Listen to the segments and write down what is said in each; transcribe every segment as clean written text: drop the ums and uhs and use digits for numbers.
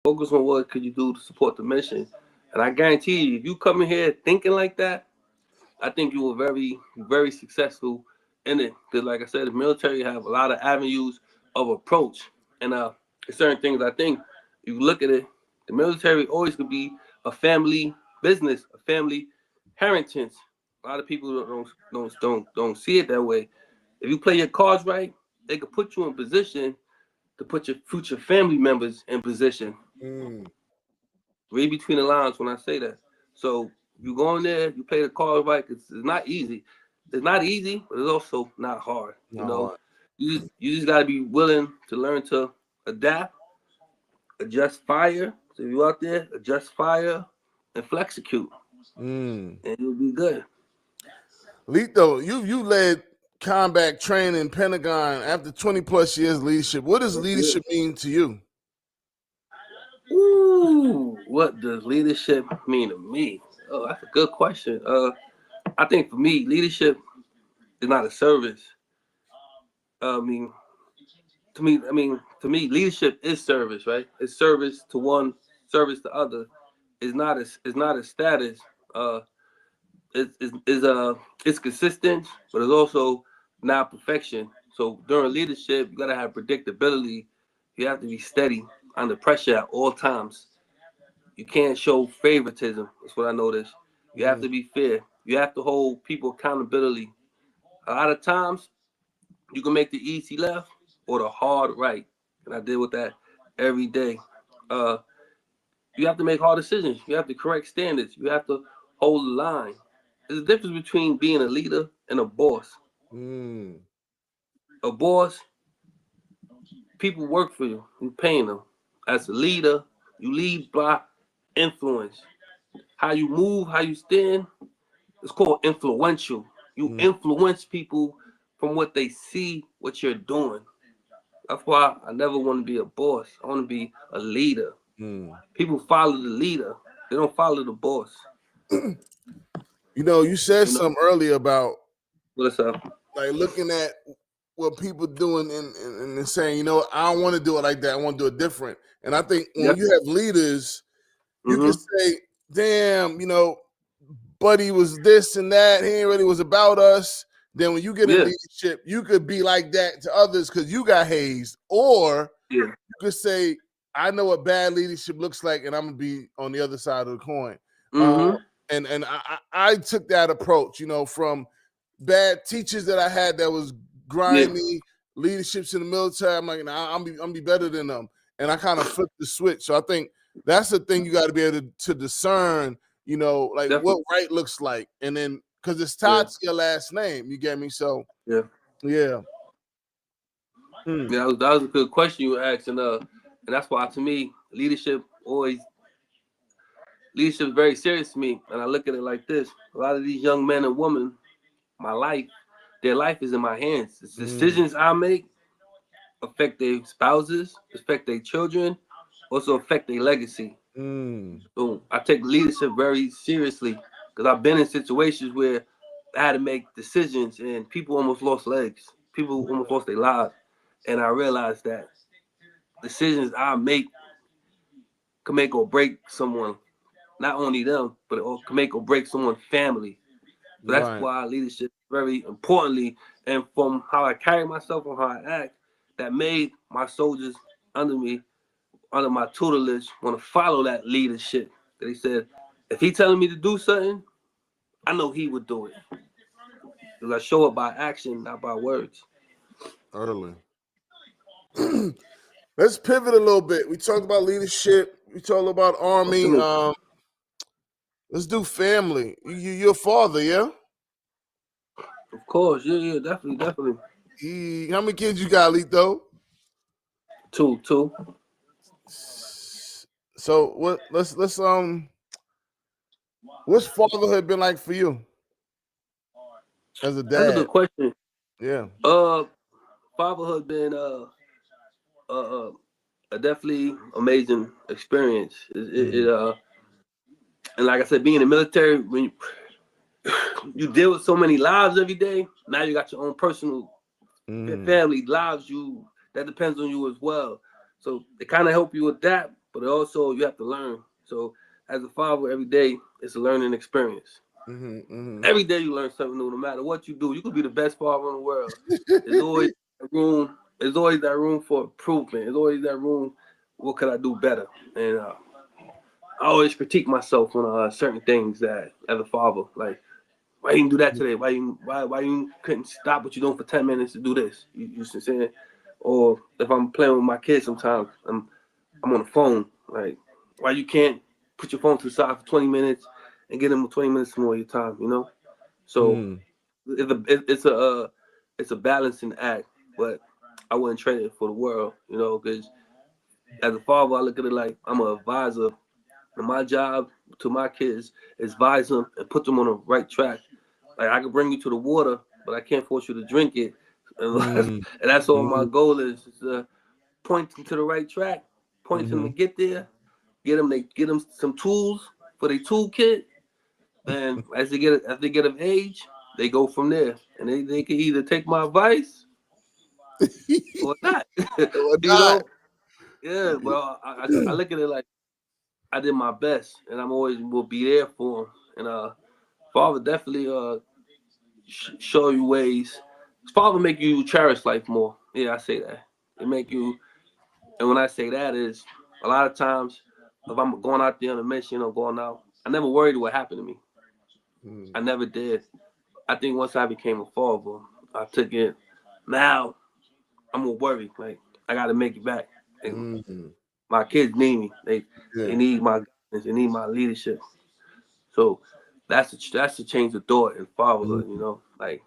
Focus on what could you do to support the mission. And I guarantee you, if you come in here thinking like that, I think you were very, very successful in it. Because, like I said, the military have a lot of avenues of approach, and certain things. I think if you look at it, the military always could be a family business, a family inheritance. A lot of people don't see it that way. If you play your cards right, they could put you in position to put your future family members in position. Mm. Read between the lines when I say that. So you go in there, you play the cards right. It's not easy. It's not easy, but it's also not hard. You Not know, hard. you just gotta be willing to learn to adapt, adjust fire. So if you out there, adjust fire and flexecute, Mm. and you'll be good. Lito, you led combat training Pentagon after 20 plus years of leadership. What does Yeah. leadership mean to you? Ooh, what does leadership mean to me? Oh, that's a good question. I think for me, leadership is not a service. I mean, to me, leadership is service, right? It's service to one, service to other. It's not a status. Uh, it's consistent, but it's also not perfection. So during leadership, you gotta have predictability. You have to be steady under pressure at all times. You can't show favoritism. That's what I noticed. You have Mm. to be fair. You have to hold people accountability. A lot of times, you can make the easy left or the hard right, and I deal with that every day. Uh, you have to make hard decisions. You have to correct standards. You have to hold the line. There's a difference between being a leader and a boss. Mm. A boss, people work for you. You're paying them. As a leader, you lead by influence. How you move, how you stand, it's called influential. You Mm. influence people from what they see, what you're doing. That's why I never want to be a boss. I want to be a leader. Mm. People follow the leader. They don't follow the boss. You said You know something earlier about what's up? like looking at what people doing and saying, I don't want to do it like that. I want to do it different. And I think when Yeah. you have leaders, you can Mm-hmm. say, damn, Buddy was this and that. He ain't really was about us. Then when you get in Yeah. leadership, you could be like that to others because you got hazed. Or Yeah. you could say, I know what bad leadership looks like, and I'm gonna be on the other side of the coin. Uh, Mm-hmm. and I took that approach, from bad teachers that I had that was Yeah. grimy leaderships in the military. I'm like, nah, I'm be better than them, and I kind of flipped the switch. So I think that's the thing you got to be able to discern, like what Definitely. right looks like, and then because it's Yeah. tied to your last name, you get me? So Yeah. yeah. Hmm. Yeah. That was a good question you asked, and that's why to me leadership is very serious to me, and I look at it like this: a lot of these young men and women, my life, their life is in my hands. The Mm. decisions I make affect their spouses, affect their children, also affect their legacy. Mm. So I take leadership very seriously because I've been in situations where I had to make decisions and people almost lost legs. People almost lost their lives. And I realized that decisions I make can make or break someone. Not only them, but it can make or break someone's family. So that's Right. why leadership very importantly, and from how I carry myself and how I act, that made my soldiers under me, under my tutelage, want to follow that leadership. They said, if he telling me to do something, I know he would do it. Because I show it by action, not by words. Early. Let's pivot a little bit. We talked about leadership. We talked about army. Let's do family. You're a father, yeah? Of course, yeah, definitely, definitely. How many kids you got, Lito? Two. So what? What's fatherhood been like for you as a That's a dad? good question. Yeah. Uh, Fatherhood been uh, uh a definitely amazing experience. Mm. And like I said, being in the military, when you deal with so many lives every day, now you got your own personal Mm. family lives. You that depends on you as well. So they kind of help you adapt, but also you have to learn. So as a father, every day is a learning experience. Every day you learn something new. No matter what you do, you could be the best father in the world. There's always a room. There's always that room for improvement. There's always that room. What could I do better? And I always critique myself on certain things that as a father, like why you didn't do that today? Why you couldn't stop what you're doing for 10 minutes to do this? You see what I'm saying? Or if I'm playing with my kids, sometimes I'm on the phone. Like why you can't put your phone to the side for 20 minutes and get them 20 minutes more of your time? You know. So it's a balancing act, but I wouldn't trade it for the world. You know, because as a father, I look at it like I'm an advisor. And my job to my kids is advise them and put them on the right track. Like I can bring you to the water, but I can't force you to drink it. And that's all my goal is to point them to the right track, point them to get there, get them some tools for their toolkit. Then as they get of age, they go from there, and they can either take my advice or not. Or You not. know, yeah. But I look at it like I did my best, and I'm always will be there for them. And father definitely show you ways. Father make you cherish life more. Yeah, I say that. It make you, and when I say that is a lot of times if I'm going out there on a mission or going out, I never worried what happened to me. I never did. I think once I became a father, I took it. Now I'm gonna worry. Like I gotta make it back. And my kids need me. They need my guidance. They need my leadership. So that's a change of thought in fatherhood. You know, like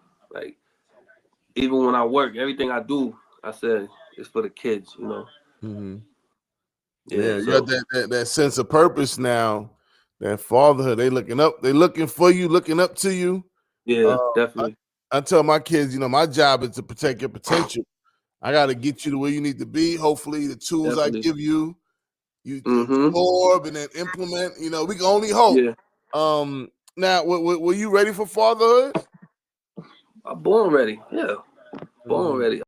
even when I work, everything I do, I said it's for the kids. You know. Yeah. Yeah, you got So that sense of purpose now. That fatherhood, they looking for you, looking up to you. yeah, I, definitely, I tell my kids, my job is to protect your potential. I got to get you to where you need to be. Hopefully, the tools I definitely. give you, you Mm-hmm. absorb and then implement. We can only hope. Yeah. Now, were you ready for fatherhood? I'm born ready. Yeah, born ready.